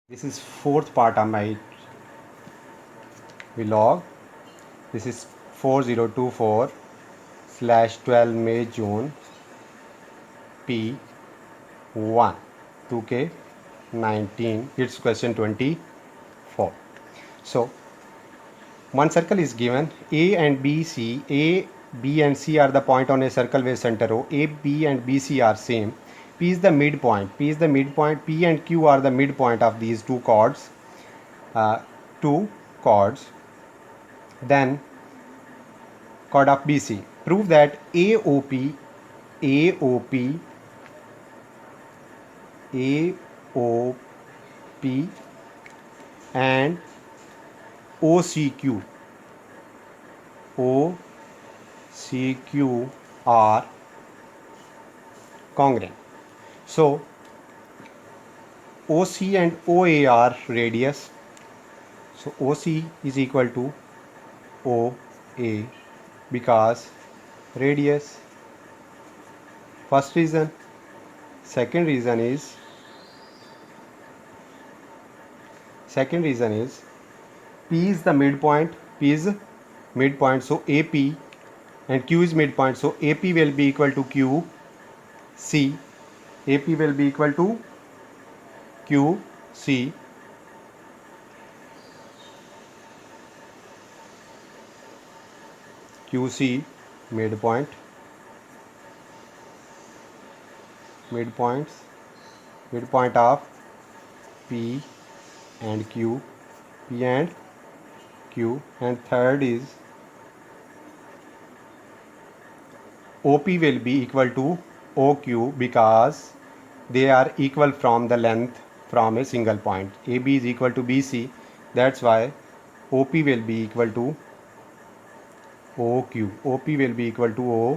This is fourth part of my vlog. This is 4024 slash 12 May June P1 2K 19. It's question 24. So one circle is given A and B C. A, B and C are the point on a circle where center O. A, B and B, C are same. P is the midpoint. P is the midpoint. P and Q are the midpoint of these two chords. Two chords. Then chord of BC. Prove that AOP, AOP, AOP and OCQ, OCQ are congruent. So OC and OA are radius. So OC is equal to OA because radius. First reason. Second reason is P is the midpoint. P is midpoint. So AP and Q is midpoint. So AP will be equal to QC. AP will be equal to QC. QC midpoint. Midpoint of P and Q, P and Q, and third is OP will be equal to OQ because they are equal from the length from a single point. AB is equal to BC, that's why OP will be equal to OQ. OP will be equal to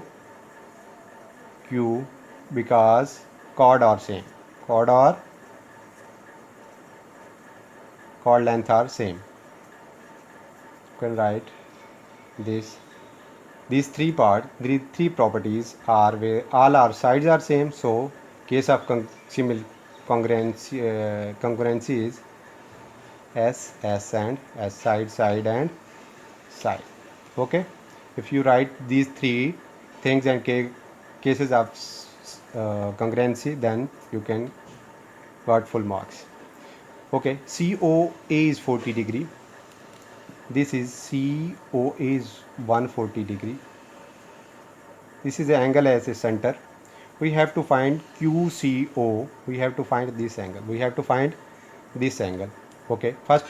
OQ because chord are same. Chord length are same. You can write this. These three properties are where all our sides are same. So case of congruency is S and S, side and side. Okay, if you write these three things and cases of congruency, then you can got full marks. Okay, COA is 40 degree. This is COA is 140 degree. This is the angle as a center. We have to find QCO. We have to find this angle. Okay, first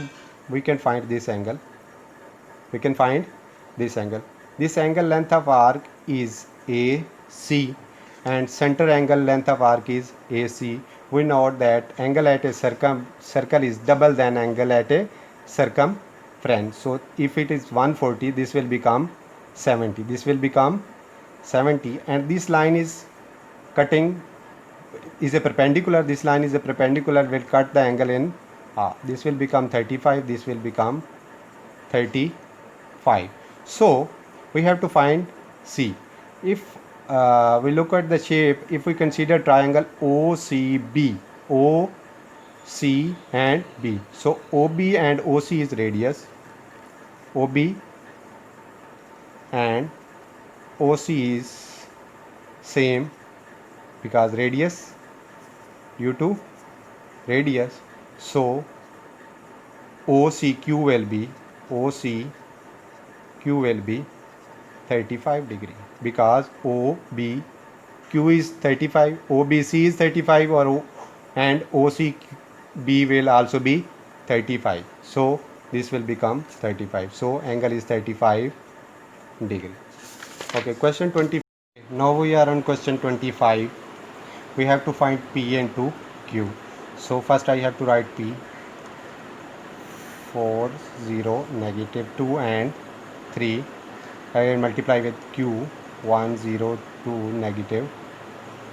we can find this angle. This angle length of arc is AC and center angle length of arc is AC. We know that angle at a circle is double than angle at a circumference. So if it is 140, this will become 70. And this line is cutting is a perpendicular. This line is a perpendicular, will cut the angle in half. This will become 35. This will become 35. So we have to find C. If we look at the shape, if we consider triangle OCB, OC and B. So OB and OC is radius. OB and OC is same because radius due to radius. So OCQ will be 35 degree because OBQ is 35, OBC is 35 and OCB will also be 35. So this will become 35. So angle is 35 degree. Okay, question 25. Now we are on question 25. We have to find P and Q. So first I have to write P. 4, 0, negative 2 and 3. I will multiply with Q. 1, 0, 2, negative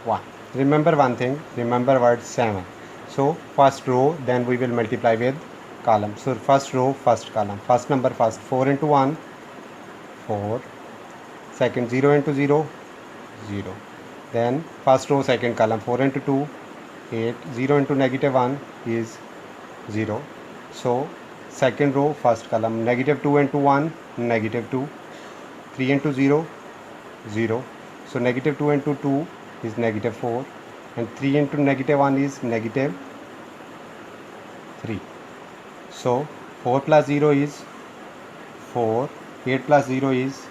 1. Remember one thing, remember word 7. So first row, then we will multiply with column. So first row, first column, first number first. 4 into 1, 4. Second, 0 into 0, 0. Then first row, second column, 4 into 2, 8. 0 into negative 1 is 0. So second row, first column, negative 2 into 1, negative 2, 3 into 0, 0. So negative 2 into 2 is negative 4, and 3 into negative 1 is negative 3. So 4 plus 0 is 4, 8 plus 0 is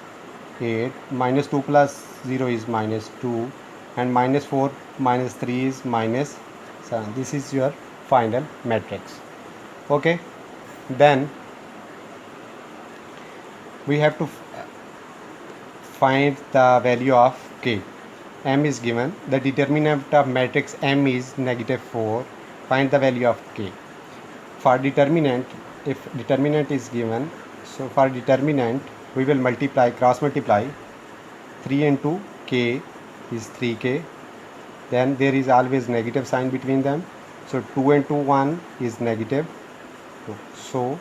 8, minus 2 plus 0 is minus 2, and minus 4 minus 3 is minus 7. This is your final matrix. Okay, then we have to find the value of k. M is given, the determinant of matrix M is negative 4. Find the value of k. For determinant, if determinant is given, so for determinant we will multiply, cross multiply. 3 into k is 3k, then there is always negative sign between them, so 2 into 1 is negative 2. So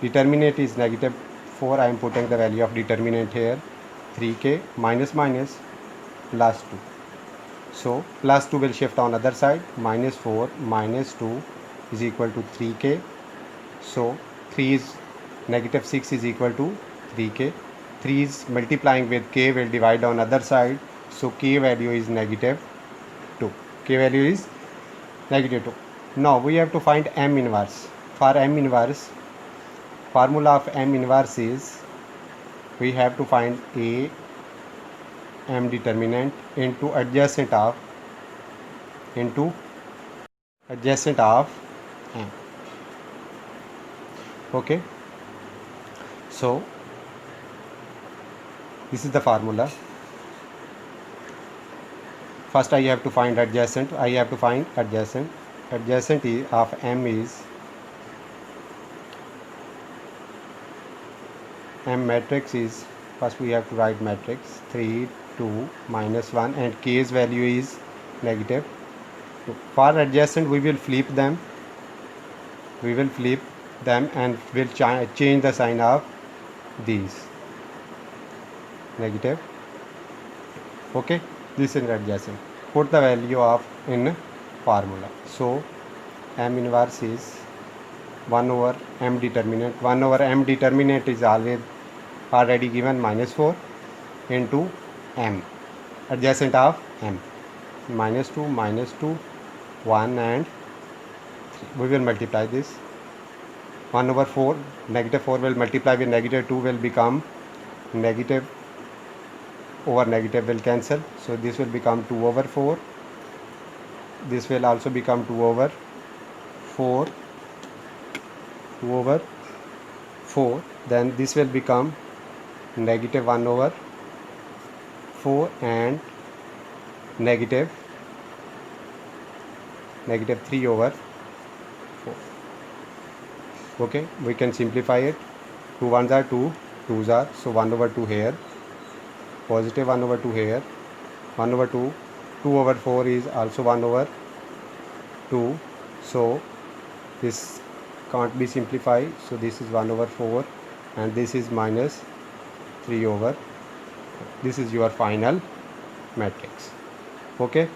determinant is negative 4. I am putting the value of determinant here, 3k minus minus plus 2. So plus 2 will shift on other side, minus 4 minus 2 is equal to 3k. So 3 is negative 6 is equal to 3k. 3 is multiplying with k, will divide on other side, so k value is negative 2. K value is negative 2. Now we have to find M inverse. For M inverse, formula of M inverse is, we have to find A M determinant into adjacent of M. Okay, so this is the formula. First I have to find adjacent. Adjacent of M is, M matrix is, first we have to write matrix 3, 2, minus 1, and k's value is negative 2. For adjacent we will flip them and will change the sign of these, negative. Okay, this is adjacent. Put the value of in formula. So M inverse is 1 over M determinant. 1 over M determinant is already given, minus 4 into M, adjacent of M, minus 2, 1 and 3. We will multiply this. 1 over 4, negative 4 will multiply with negative 2 will become negative, over negative will cancel, so this will become 2 over 4. This will also become 2 over 4, then this will become negative 1 over 4 and negative 3 over 4. Okay, we can simplify it. 2 1s are 2, 2s are, so 1 over 2 here, positive 1 over 2 here, 1 over 2, 2 over 4 is also 1 over 2, so this can't be simplified, so this is 1 over 4 and this is minus 3 over. This is your final matrix. Okay.